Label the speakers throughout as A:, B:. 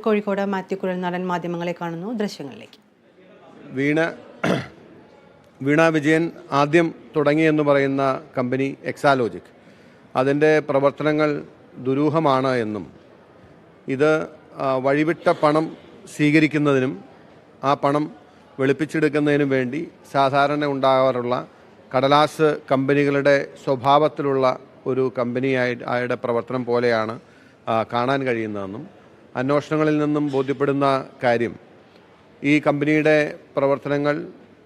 A: കോഴിക്കോട് മാത്യു കുഴൽനാടൻ മാധ്യമങ്ങളെ കാണുന്നു. ദൃശ്യങ്ങളിലേക്ക്.
B: വീണ വിജയൻ ആദ്യം തുടങ്ങിയെന്ന് പറയുന്ന കമ്പനി എക്സാലോജിക്, അതിൻ്റെ പ്രവർത്തനങ്ങൾ ദുരൂഹമാണ് എന്നും ഇത് വഴിവിട്ട പണം സ്വീകരിക്കുന്നതിനും ആ പണം വെളുപ്പിച്ചെടുക്കുന്നതിനും വേണ്ടി സാധാരണ ഉണ്ടാകാറുള്ള കടലാസ് കമ്പനികളുടെ സ്വഭാവത്തിലുള്ള ഒരു കമ്പനിയുടെ പ്രവർത്തനം പോലെയാണ് കാണാൻ കഴിയുന്നതെന്നും അന്വേഷണങ്ങളിൽ നിന്നും ബോധ്യപ്പെടുന്ന കാര്യം ഈ കമ്പനിയുടെ പ്രവർത്തനങ്ങൾ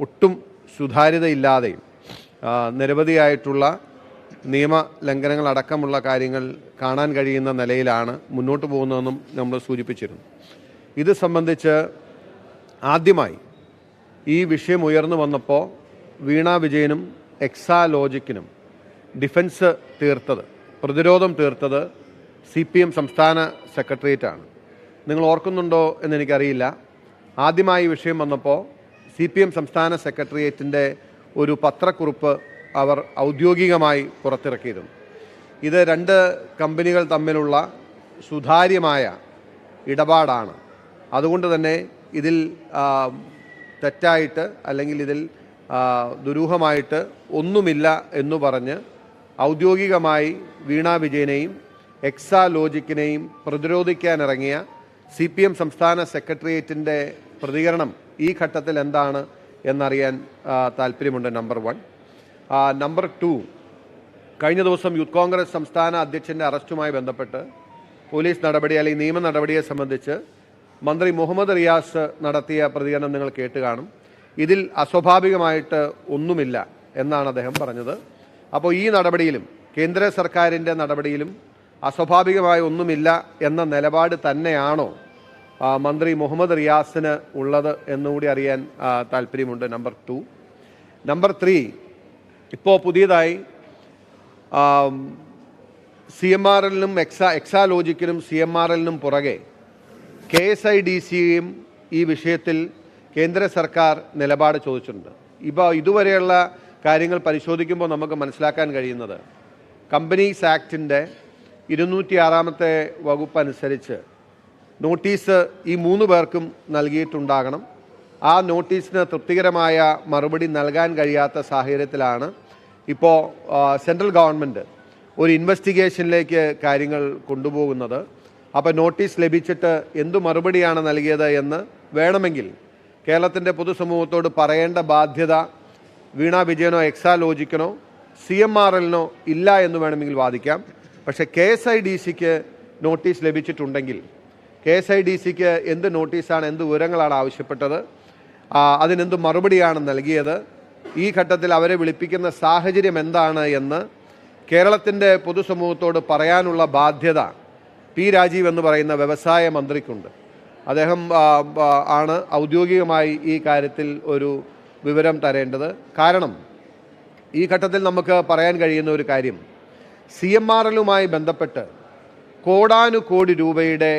B: ഒട്ടും സുതാര്യതയില്ലാതെയും നിരവധിയായിട്ടുള്ള നിയമലംഘനങ്ങളടക്കമുള്ള കാര്യങ്ങൾ കാണാൻ കഴിയുന്ന നിലയിലാണ് മുന്നോട്ട് പോകുന്നതെന്നും നമ്മൾ സൂചിപ്പിച്ചിരുന്നു. ഇത് സംബന്ധിച്ച് ആദ്യമായി ഈ വിഷയം ഉയർന്നു വന്നപ്പോൾ വീണ വിജയനും എക്സാലോജിക്കിനും ഡിഫൻസ് തീർത്തത്, പ്രതിരോധം തീർത്തത് CPM സംസ്ഥാന സെക്രട്ടേറിയറ്റാണ്. നിങ്ങൾ ഓർക്കുന്നുണ്ടോ എന്നെനിക്കറിയില്ല. ആദ്യമായി വിഷയം വന്നപ്പോൾ CPM സംസ്ഥാന സെക്രട്ടേറിയറ്റിൻ്റെ ഒരു പത്രക്കുറിപ്പ് അവർ ഔദ്യോഗികമായി പുറത്തിറക്കിയിരുന്നു. ഇത് രണ്ട് കമ്പനികൾ തമ്മിലുള്ള സുതാര്യമായ ഇടപാടാണ്. അതുകൊണ്ട് തന്നെ ഇതിൽ തെറ്റായിട്ട് അല്ലെങ്കിൽ ഇതിൽ ദുരൂഹമായിട്ട് ഒന്നുമില്ല എന്നു പറഞ്ഞ് ഔദ്യോഗികമായി വീണ വിജയനെയും എക്സാലോജിക്കിനെയും പ്രതിരോധിക്കാനിറങ്ങിയ CPM സംസ്ഥാന സെക്രട്ടേറിയറ്റിൻ്റെ പ്രതികരണം ഈ ഘട്ടത്തിൽ എന്താണ് എന്നറിയാൻ താല്പര്യമുണ്ട്. നമ്പർ 1. നമ്പർ 2, കഴിഞ്ഞ ദിവസം യൂത്ത് കോൺഗ്രസ് സംസ്ഥാന അധ്യക്ഷൻ്റെ അറസ്റ്റുമായി ബന്ധപ്പെട്ട് പോലീസ് നടപടി അല്ലെങ്കിൽ നിയമ നടപടിയെ സംബന്ധിച്ച് മന്ത്രി മുഹമ്മദ് റിയാസ് നടത്തിയ പ്രതികരണം നിങ്ങൾ കേട്ട് കാണും. ഇതിൽ അസ്വാഭാവികമായിട്ട് ഒന്നുമില്ല എന്നാണ് അദ്ദേഹം പറഞ്ഞത്. അപ്പോൾ ഈ നടപടിയിലും കേന്ദ്ര സർക്കാരിൻ്റെ നടപടിയിലും അസ്വാഭാവികമായ ഒന്നുമില്ല എന്ന നിലപാട് തന്നെയാണോ മന്ത്രി മുഹമ്മദ് റിയാസിന് ഉള്ളത് എന്നുകൂടി അറിയാൻ താല്പര്യമുണ്ട്. നമ്പർ 2. നമ്പർ 3, ഇപ്പോൾ പുതിയതായി CMRLനും എക്സാലോജിക്കിനും CMRLനും പുറകെ KSIDCയും ഈ വിഷയത്തിൽ കേന്ദ്ര സർക്കാർ നിലപാട് ചോദിച്ചിട്ടുണ്ട്. ഇതുവരെയുള്ള കാര്യങ്ങൾ പരിശോധിക്കുമ്പോൾ നമുക്ക് മനസ്സിലാക്കാൻ കഴിയുന്നത് കമ്പനീസ് ആക്ടിൻ്റെ 206 വകുപ്പ് അനുസരിച്ച് നോട്ടീസ് ഈ 3 പേർക്കും നൽകിയിട്ടുണ്ടാകണം. ആ നോട്ടീസിന് തൃപ്തികരമായ മറുപടി നൽകാൻ കഴിയാത്ത സാഹചര്യത്തിലാണ് ഇപ്പോൾ സെൻട്രൽ ഗവൺമെൻറ് ഒരു ഇൻവെസ്റ്റിഗേഷനിലേക്ക് കാര്യങ്ങൾ കൊണ്ടുപോകുന്നത്. അപ്പോൾ നോട്ടീസ് ലഭിച്ചിട്ട് എന്തു മറുപടിയാണ് നൽകിയത് എന്ന് വേണമെങ്കിൽ കേരളത്തിൻ്റെ പൊതുസമൂഹത്തോട് പറയേണ്ട ബാധ്യത വീണ വിജയനോ എക്സാലോജിക്കിനോ CMRLനോ ഇല്ല എന്ന് വേണമെങ്കിൽ വാദിക്കാം. പക്ഷേ KSIDCക്ക് നോട്ടീസ് ലഭിച്ചിട്ടുണ്ടെങ്കിൽ KSIDCക്ക് എന്ത് നോട്ടീസാണ്, എന്ത് വിവരങ്ങളാണ് ആവശ്യപ്പെട്ടത്, അതിനെന്ത് മറുപടിയാണ് നൽകിയത്, ഈ ഘട്ടത്തിൽ അവരെ വിളിപ്പിക്കുന്ന സാഹചര്യം എന്താണ് എന്ന് കേരളത്തിൻ്റെ പൊതുസമൂഹത്തോട് പറയാനുള്ള ബാധ്യത P. രാജീവ് എന്ന് പറയുന്ന വ്യവസായ മന്ത്രിക്കുണ്ട്. അദ്ദേഹം ആണ് ഔദ്യോഗികമായി ഈ കാര്യത്തിൽ ഒരു വിവരം തരേണ്ടത്. കാരണം ഈ ഘട്ടത്തിൽ നമുക്ക് പറയാൻ കഴിയുന്ന ഒരു കാര്യം, CMRLുമായി ബന്ധപ്പെട്ട് കോടാനുകോടി രൂപയുടെ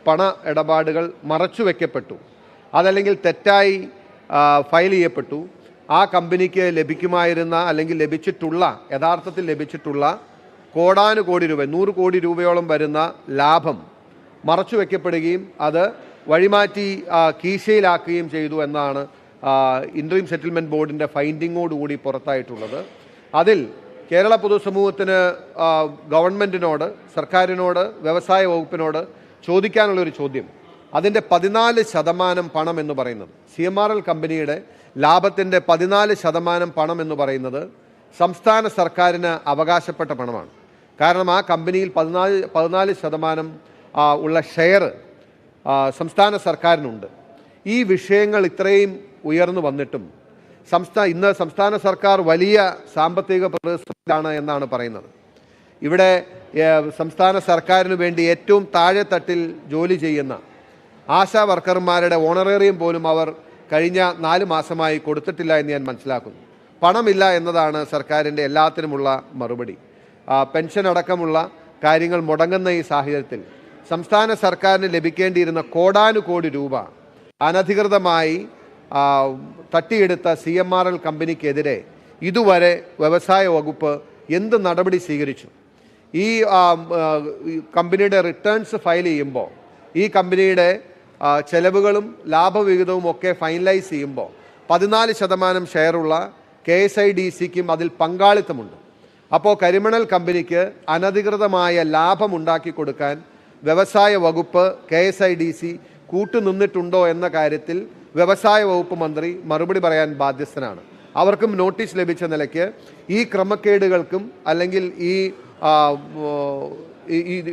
B: പണ ഇടപാടുകൾ മറച്ചു വയ്ക്കപ്പെട്ടു, അതല്ലെങ്കിൽ തെറ്റായി ഫയൽ ചെയ്യപ്പെട്ടു. ആ കമ്പനിക്ക് ലഭിക്കുമായിരുന്ന അല്ലെങ്കിൽ യഥാർത്ഥത്തിൽ ലഭിച്ചിട്ടുള്ള കോടാനുകോടി രൂപ, 100 കോടി രൂപയോളം വരുന്ന ലാഭം മറച്ചു വയ്ക്കപ്പെടുകയും അത് വഴിമാറ്റി കീശയിലാക്കുകയും ചെയ്തു എന്നാണ് ഇൻട്രീം സെറ്റിൽമെൻറ്റ് ബോർഡിൻ്റെ ഫൈൻഡിങ്ങോടുകൂടി പുറത്തായിട്ടുള്ളത്. അതിൽ കേരള പൊതുസമൂഹത്തിന് ഗവൺമെൻറ്റിനോട്, സർക്കാരിനോട്, വ്യവസായ വകുപ്പിനോട് ചോദിക്കാനുള്ളൊരു ചോദ്യം, അതിൻ്റെ 14% പണം എന്ന് പറയുന്നത്, CMRL കമ്പനിയുടെ ലാഭത്തിൻ്റെ 14% പണം എന്ന് പറയുന്നത് സംസ്ഥാന സർക്കാരിന് അവകാശപ്പെട്ട പണമാണ്. കാരണം ആ കമ്പനിയിൽ 14% ഉള്ള ഷെയർ സംസ്ഥാന സർക്കാരിനുണ്ട്. ഈ വിഷയങ്ങൾ ഇത്രയും ഉയർന്നു വന്നിട്ടും ഇന്ന് സംസ്ഥാന സർക്കാർ വലിയ സാമ്പത്തിക പ്രതിസന്ധിയിലാണ് എന്നാണ് പറയുന്നത്. ഇവിടെ സംസ്ഥാന സർക്കാരിന് വേണ്ടി ഏറ്റവും താഴെത്തട്ടിൽ ജോലി ചെയ്യുന്ന ആശാ വർക്കർമാരുടെ ഓണറേറിയം പോലും അവർ കഴിഞ്ഞ 4 മാസമായി കൊടുത്തിട്ടില്ല എന്ന് ഞാൻ മനസ്സിലാക്കുന്നു. പണമില്ല എന്നതാണ് സർക്കാരിൻ്റെ എല്ലാത്തിനുമുള്ള മറുപടി. പെൻഷൻ അടക്കമുള്ള കാര്യങ്ങൾ മുടങ്ങുന്ന ഈ സാഹചര്യത്തിൽ സംസ്ഥാന സർക്കാരിന് ലഭിക്കേണ്ടിയിരുന്ന കോടാനുകോടി രൂപ അനധികൃതമായി തട്ടിയെടുത്ത CMRL കമ്പനിക്കെതിരെ ഇതുവരെ വ്യവസായ വകുപ്പ് എന്ത് നടപടി സ്വീകരിച്ചു? ഈ കമ്പനിയുടെ റിട്ടേൺസ് ഫയൽ ചെയ്യുമ്പോൾ ഈ കമ്പനിയുടെ ചെലവുകളും ലാഭവിഹിതവും ഒക്കെ ഫൈനലൈസ് ചെയ്യുമ്പോൾ 14% ഷെയറുള്ള KSIDCക്കും അതിൽ പങ്കാളിത്തമുണ്ട്. അപ്പോൾ കരിമണൽ കമ്പനിക്ക് അനധികൃതമായ ലാഭമുണ്ടാക്കി കൊടുക്കാൻ വ്യവസായ വകുപ്പ് KSIDC കൂട്ടുനിന്നിട്ടുണ്ടോ എന്ന കാര്യത്തിൽ വ്യവസായ വകുപ്പ് മന്ത്രി മറുപടി പറയാൻ ബാധ്യസ്ഥനാണ്. അവർക്കും നോട്ടീസ് ലഭിച്ച നിലയ്ക്ക് ഈ ക്രമക്കേടുകൾക്കും അല്ലെങ്കിൽ ഈ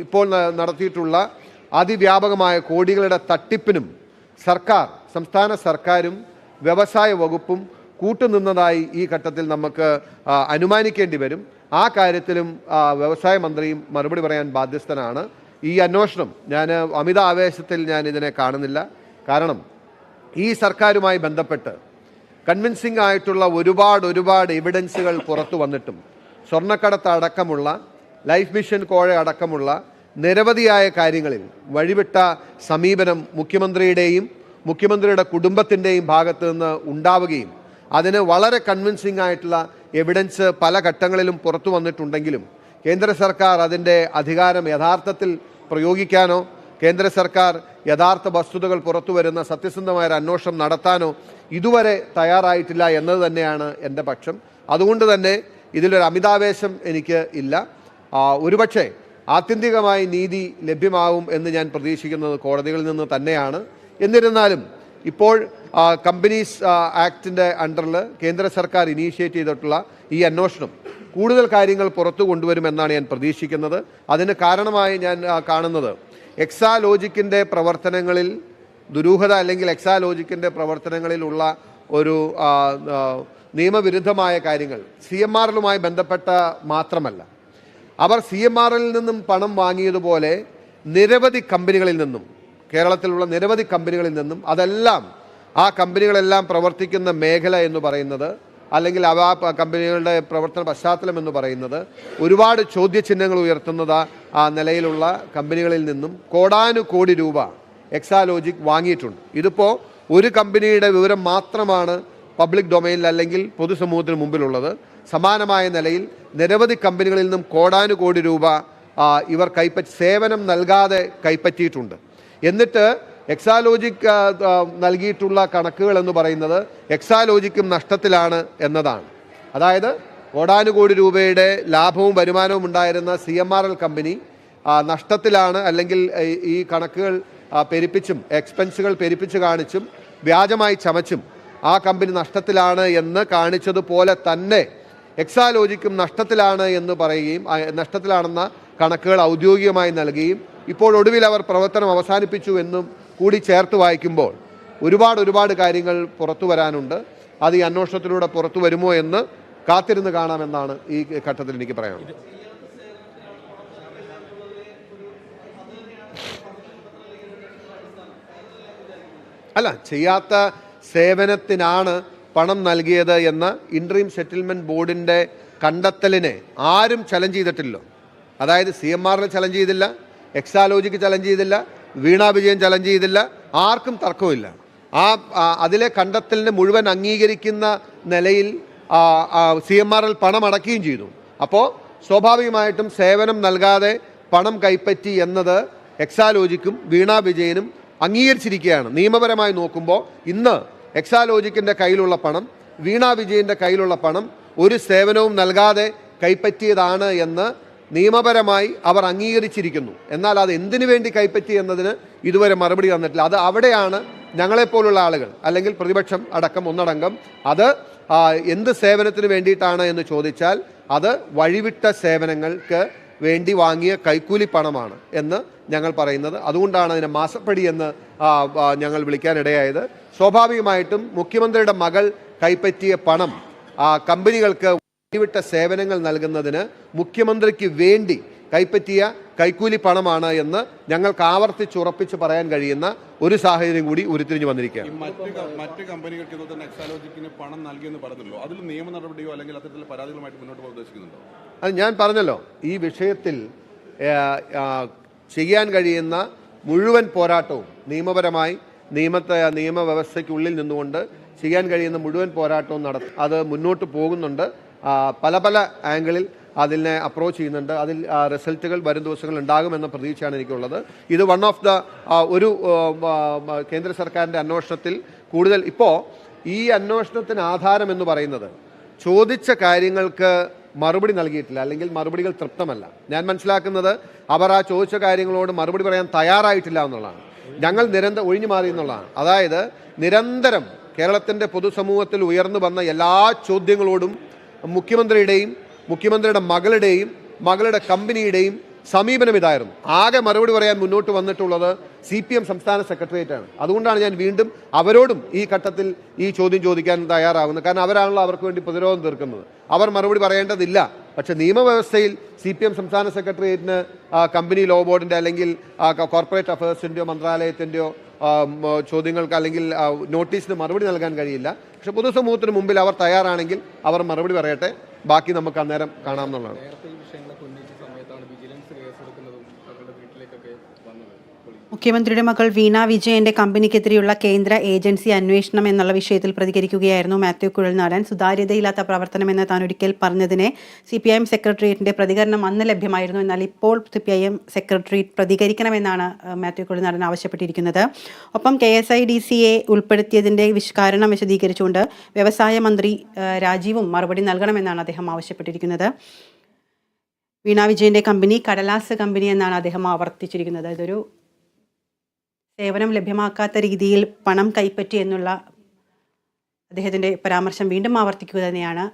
B: ഇപ്പോൾ നടത്തിയിട്ടുള്ള അതിവ്യാപകമായ കോടികളുടെ തട്ടിപ്പിനും സംസ്ഥാന സർക്കാരും വ്യവസായ വകുപ്പും കൂട്ടുനിന്നതായി ഈ ഘട്ടത്തിൽ നമുക്ക് അനുമാനിക്കേണ്ടി വരും. ആ കാര്യത്തിലും വ്യവസായ മന്ത്രിയും മറുപടി പറയാൻ ബാധ്യസ്ഥനാണ്. ഈ അന്വേഷണം ഞാൻ അമിത ആവേശത്തിൽ ഞാൻ ഇതിനെ കാണുന്നില്ല. കാരണം ഈ സർക്കാരുമായി ബന്ധപ്പെട്ട് കൺവിൻസിംഗ് ആയിട്ടുള്ള ഒരുപാട് എവിഡൻസുകൾ പുറത്തു വന്നിട്ടും സ്വർണ്ണക്കടത്ത് അടക്കമുള്ള ലൈഫ് മിഷൻ കോഴ അടക്കമുള്ള നിരവധിയായ കാര്യങ്ങളിൽ വഴിവിട്ട സമീപനം മുഖ്യമന്ത്രിയുടെ കുടുംബത്തിൻ്റെയും ഭാഗത്ത് നിന്ന് ഉണ്ടാവുകയും അതിന് വളരെ കൺവിൻസിംഗ് ആയിട്ടുള്ള എവിഡൻസ് പല ഘട്ടങ്ങളിലും പുറത്തു വന്നിട്ടുണ്ടെങ്കിലും കേന്ദ്ര സർക്കാർ അതിൻ്റെ അധികാരം യഥാർത്ഥത്തിൽ പ്രയോഗിക്കാനോ കേന്ദ്ര സർക്കാർ യഥാർത്ഥ വസ്തുതകൾ പുറത്തു വരുന്ന സത്യസന്ധമായ അന്വേഷണം നടത്താനോ ഇതുവരെ തയ്യാറായിട്ടില്ല എന്നത് തന്നെയാണ് എൻ്റെ പക്ഷം. അതുകൊണ്ട് തന്നെ ഇതിലൊരു അമിതാവേശം എനിക്ക് ഇല്ല. ഒരുപക്ഷെ ആത്യന്തികമായി നീതി ലഭ്യമാവും എന്ന് ഞാൻ പ്രതീക്ഷിക്കുന്നത് കോടതികളിൽ നിന്ന് തന്നെയാണ്. എന്നിരുന്നാലും ഇപ്പോൾ കമ്പനീസ് ആക്ടിൻ്റെ അണ്ടറിൽ കേന്ദ്ര സർക്കാർ ഇനീഷ്യേറ്റ് ചെയ്തിട്ടുള്ള ഈ അന്വേഷണം കൂടുതൽ കാര്യങ്ങൾ പുറത്തു കൊണ്ടുവരുമെന്നാണ് ഞാൻ പ്രതീക്ഷിക്കുന്നത്. അതിന് കാരണമായി ഞാൻ കാണുന്നത് എക്സാലോജിക്കിൻ്റെ പ്രവർത്തനങ്ങളിൽ ദുരൂഹത അല്ലെങ്കിൽ എക്സാലോജിക്കിൻ്റെ പ്രവർത്തനങ്ങളിലുള്ള ഒരു നിയമവിരുദ്ധമായ കാര്യങ്ങൾ CMRലുമായി ബന്ധപ്പെട്ട മാത്രമല്ല, അവർ CMRലിൽ നിന്നും പണം വാങ്ങിയതുപോലെ നിരവധി കമ്പനികളിൽ നിന്നും കേരളത്തിലുള്ള നിരവധി കമ്പനികളിൽ നിന്നും അതെല്ലാം ആ കമ്പനികളെല്ലാം പ്രവർത്തിക്കുന്ന മേഖല എന്ന് പറയുന്നത് അല്ലെങ്കിൽ ആ കമ്പനികളുടെ പ്രവർത്തന പശ്ചാത്തലം എന്ന് പറയുന്നത് ഒരുപാട് ചോദ്യചിഹ്നങ്ങൾ ഉയർത്തുന്നത് ആ നിലയിലുള്ള കമ്പനികളിൽ നിന്നും കോടാനുകോടി രൂപ എക്സാലോജിക് വാങ്ങിയിട്ടുണ്ട്. ഇതിപ്പോൾ ഒരു കമ്പനിയുടെ വിവരം മാത്രമാണ് പബ്ലിക് ഡൊമൈനിൽ അല്ലെങ്കിൽ പൊതുസമൂഹത്തിന് മുമ്പിലുള്ളത്. സമാനമായ നിലയിൽ നിരവധി കമ്പനികളിൽ നിന്നും കോടാനുകോടി രൂപ ഇവർ സേവനം നൽകാതെ കൈപ്പറ്റിയിട്ടുണ്ട്. എന്നിട്ട് എക്സാലോജിക് നൽകിയിട്ടുള്ള കണക്കുകൾ എന്ന് പറയുന്നത് എക്സാലോജിക്കും നഷ്ടത്തിലാണ് എന്നതാണ്. അതായത് കോടാനുകോടി രൂപയുടെ ലാഭവും വരുമാനവും ഉണ്ടായിരുന്ന CMRL കമ്പനി നഷ്ടത്തിലാണ്, അല്ലെങ്കിൽ ഈ കണക്കുകൾ പെരുപ്പിച്ചും എക്സ്പെൻസുകൾ പെരുപ്പിച്ച് കാണിച്ചും വ്യാജമായി ചമച്ചും ആ കമ്പനി നഷ്ടത്തിലാണ് എന്ന് കാണിച്ചതുപോലെ തന്നെ എക്സാലോജിക്കും നഷ്ടത്തിലാണ് എന്ന് പറയുകയും നഷ്ടത്തിലാണെന്ന കണക്കുകൾ ഔദ്യോഗികമായി നൽകുകയും ഇപ്പോൾ ഒടുവിൽ അവർ പ്രവർത്തനം അവസാനിപ്പിച്ചു എന്നും കൂടി ചേർത്ത് വായിക്കുമ്പോൾ ഒരുപാട് കാര്യങ്ങൾ പുറത്തു വരാനുണ്ട്. അത് ഈ അന്വേഷണത്തിലൂടെ പുറത്തു വരുമോ എന്ന് കാത്തിരുന്ന് കാണാമെന്നാണ് ഈ ഘട്ടത്തിൽ എനിക്ക് പറയാനുള്ളത്. അല്ല, ചെയ്യാത്ത സേവനത്തിനാണ് പണം നൽകിയത് എന്ന ഇൻട്രീം സെറ്റിൽമെൻറ്റ് ബോർഡിൻ്റെ കണ്ടെത്തലിനെ ആരും ചലഞ്ച് ചെയ്തിട്ടില്ലല്ലോ. അതായത് CMRൽ ചലഞ്ച് ചെയ്തില്ല, എക്സാലോജിക്ക് ചലഞ്ച് ചെയ്തില്ല, വീണ വിജയൻ ചലഞ്ച് ചെയ്തില്ല, ആർക്കും തർക്കമില്ല. അതിലെ കണ്ടെത്തലിനെ മുഴുവൻ അംഗീകരിക്കുന്ന നിലയിൽ CMRൽ പണം അടക്കുകയും ചെയ്തു. അപ്പോൾ സ്വാഭാവികമായിട്ടും സേവനം നൽകാതെ പണം കൈപ്പറ്റി എന്നത് എക്സാലോജിക്കും വീണ വിജയനും അംഗീകരിച്ചിരിക്കുകയാണ്. നിയമപരമായി നോക്കുമ്പോൾ ഇന്ന് എക്സാലോജിക്കിൻ്റെ കയ്യിലുള്ള പണം, വീണ വിജയൻ്റെ കയ്യിലുള്ള പണം ഒരു സേവനവും നൽകാതെ കൈപ്പറ്റിയതാണ് എന്ന് നിയമപരമായി അവർ അംഗീകരിച്ചിരിക്കുന്നു. എന്നാൽ അത് എന്തിനു വേണ്ടി കൈപ്പറ്റി എന്നതിന് ഇതുവരെ മറുപടി തന്നിട്ടില്ല. അത് അവിടെയാണ് ഞങ്ങളെപ്പോലുള്ള ആളുകൾ അല്ലെങ്കിൽ പ്രതിപക്ഷം അടക്കം ഒന്നടങ്കം അത് എന്ത് സേവനത്തിന് വേണ്ടിയിട്ടാണ് എന്ന് ചോദിച്ചാൽ അത് വഴിവിട്ട സേവനങ്ങൾക്ക് വേണ്ടി വാങ്ങിയ കൈക്കൂലി പണമാണ് എന്ന് ഞങ്ങൾ പറയുന്നത്. അതുകൊണ്ടാണ് അതിനെ മാസപ്പടി എന്ന് ഞങ്ങൾ വിളിക്കാനിടയായത്. സ്വാഭാവികമായിട്ടും മുഖ്യമന്ത്രിയുടെ മകൾ കൈപ്പറ്റിയ പണം കമ്പനികൾക്ക് വഴിവിട്ട സേവനങ്ങൾ നൽകുന്നതിന് മുഖ്യമന്ത്രിക്ക് വേണ്ടി കൈപ്പറ്റിയ കൈക്കൂലി പണമാണ് എന്ന് ഞങ്ങൾക്ക് ആവർത്തിച്ചുറപ്പിച്ച് പറയാൻ കഴിയുന്ന ഒരു സാഹചര്യം കൂടി ഉരുത്തിരിഞ്ഞു വന്നിരിക്കുകയാണ്.
C: മറ്റ് കമ്പനികൾക്ക് തന്നെ എക്സാലോജിക്കിന് പണം നൽകിയെന്ന് പറഞ്ഞല്ലോ, അതിൽ നിയമ നടപടിയോ അല്ലെങ്കിൽ അത്തരത്തിലുള്ള പരാതികളുമായിട്ട് മുന്നോട്ട് പോകാൻ ഉദ്ദേശിക്കുന്നുണ്ടോ?
B: അത് ഞാൻ പറഞ്ഞല്ലോ, ഈ വിഷയത്തിൽ ചെയ്യാൻ കഴിയുന്ന മുഴുവൻ പോരാട്ടവും നിയമപരമായി നിയമവ്യവസ്ഥയ്ക്കുള്ളിൽ നിന്നുകൊണ്ട് ചെയ്യാൻ കഴിയുന്ന മുഴുവൻ പോരാട്ടവും അത് മുന്നോട്ട് പോകുന്നുണ്ട്. പല ആംഗിളിൽ അതിനെ അപ്രോച്ച് ചെയ്യുന്നുണ്ട്. അതിൽ റിസൾട്ടുകൾ വരും ദിവസങ്ങളിൽ ഉണ്ടാകുമെന്ന പ്രതീക്ഷയാണ് എനിക്കുള്ളത്. ഇത് വൺ ഓഫ് ദ ഒരു കേന്ദ്ര സർക്കാരിൻ്റെ അന്വേഷണത്തിൽ കൂടുതൽ ഇപ്പോൾ ഈ അന്വേഷണത്തിന് ആധാരം എന്ന് പറയുന്നത് ചോദിച്ച കാര്യങ്ങൾക്ക് മറുപടി നൽകിയിട്ടില്ല, അല്ലെങ്കിൽ മറുപടികൾ തൃപ്തമല്ല. ഞാൻ മനസ്സിലാക്കുന്നത് അവർ ആ ചോദിച്ച കാര്യങ്ങളോട് മറുപടി പറയാൻ തയ്യാറായിട്ടില്ല എന്നുള്ളതാണ്. ഞങ്ങൾ ഒഴിഞ്ഞു മാറി എന്നുള്ളതാണ്. അതായത് നിരന്തരം കേരളത്തിൻ്റെ പൊതുസമൂഹത്തിൽ ഉയർന്നു വന്ന എല്ലാ ചോദ്യങ്ങളോടും മുഖ്യമന്ത്രിയുടെ മകളുടെ കമ്പനിയുടെയും സമീപനം ഇതായിരുന്നു. ആകെ മറുപടി പറയാൻ മുന്നോട്ട് വന്നിട്ടുള്ളത് CPM സംസ്ഥാന സെക്രട്ടേറിയറ്റാണ്. അതുകൊണ്ടാണ് ഞാൻ വീണ്ടും അവരോടും ഈ ഘട്ടത്തിൽ ഈ ചോദ്യം ചോദിക്കാൻ തയ്യാറാകുന്നത്. കാരണം അവരാണല്ലോ അവർക്ക് വേണ്ടി പ്രതിരോധം തീർക്കുന്നത്. അവർ മറുപടി പറയേണ്ടതില്ല. പക്ഷേ നിയമവ്യവസ്ഥയിൽ CPM സംസ്ഥാന സെക്രട്ടേറിയറ്റിന് കമ്പനി ലോ ബോർഡിൻ്റെ അല്ലെങ്കിൽ കോർപ്പറേറ്റ് അഫയേഴ്സിൻ്റെയോ മന്ത്രാലയത്തിൻ്റെയോ ചോദ്യങ്ങൾക്ക് അല്ലെങ്കിൽ നോട്ടീസിന് മറുപടി നൽകാൻ കഴിയില്ല. പക്ഷെ പൊതുസമൂഹത്തിന് മുമ്പിൽ അവർ തയ്യാറാണെങ്കിൽ അവർ മറുപടി പറയട്ടെ, ബാക്കി നമുക്ക് അന്നേരം കാണാമെന്നുള്ളതാണ്.
A: മുഖ്യമന്ത്രിയുടെ മകൾ വീണ വിജയന്റെ കമ്പനിക്കെതിരെയുള്ള കേന്ദ്ര ഏജൻസി അന്വേഷണം എന്നുള്ള വിഷയത്തിൽ പ്രതികരിക്കുകയായിരുന്നു മാത്യു കുഴൽനാടൻ. സുതാര്യതയില്ലാത്ത പ്രവർത്തനമെന്ന് താൻ ഒരിക്കൽ പറഞ്ഞതിനെ CPIM സെക്രട്ടേറിയറ്റിന്റെ പ്രതികരണം അന്ന് ലഭ്യമായിരുന്നു. എന്നാൽ ഇപ്പോൾ CPIM സെക്രട്ടേറിയറ്റ് പ്രതികരിക്കണമെന്നാണ് മാത്യു കുഴൽനാടൻ ആവശ്യപ്പെട്ടിരിക്കുന്നത്. ഒപ്പം KSIDCയെ ഉൾപ്പെടുത്തിയതിന്റെ കാരണം വിശദീകരിച്ചുകൊണ്ട് വ്യവസായ മന്ത്രി രാജീവും മറുപടി നൽകണമെന്നാണ് അദ്ദേഹം ആവശ്യപ്പെട്ടിരിക്കുന്നത്. വീണ വിജയന്റെ കമ്പനി കടലാസ് കമ്പനി എന്നാണ് അദ്ദേഹം ആവർത്തിച്ചിരിക്കുന്നത്. ഇതൊരു സേവനം ലഭ്യമാക്കാത്ത രീതിയിൽ പണം കൈപ്പറ്റി എന്നുള്ള അദ്ദേഹത്തിൻ്റെ പരാമർശം വീണ്ടും ആവർത്തിക്കുക തന്നെയാണ്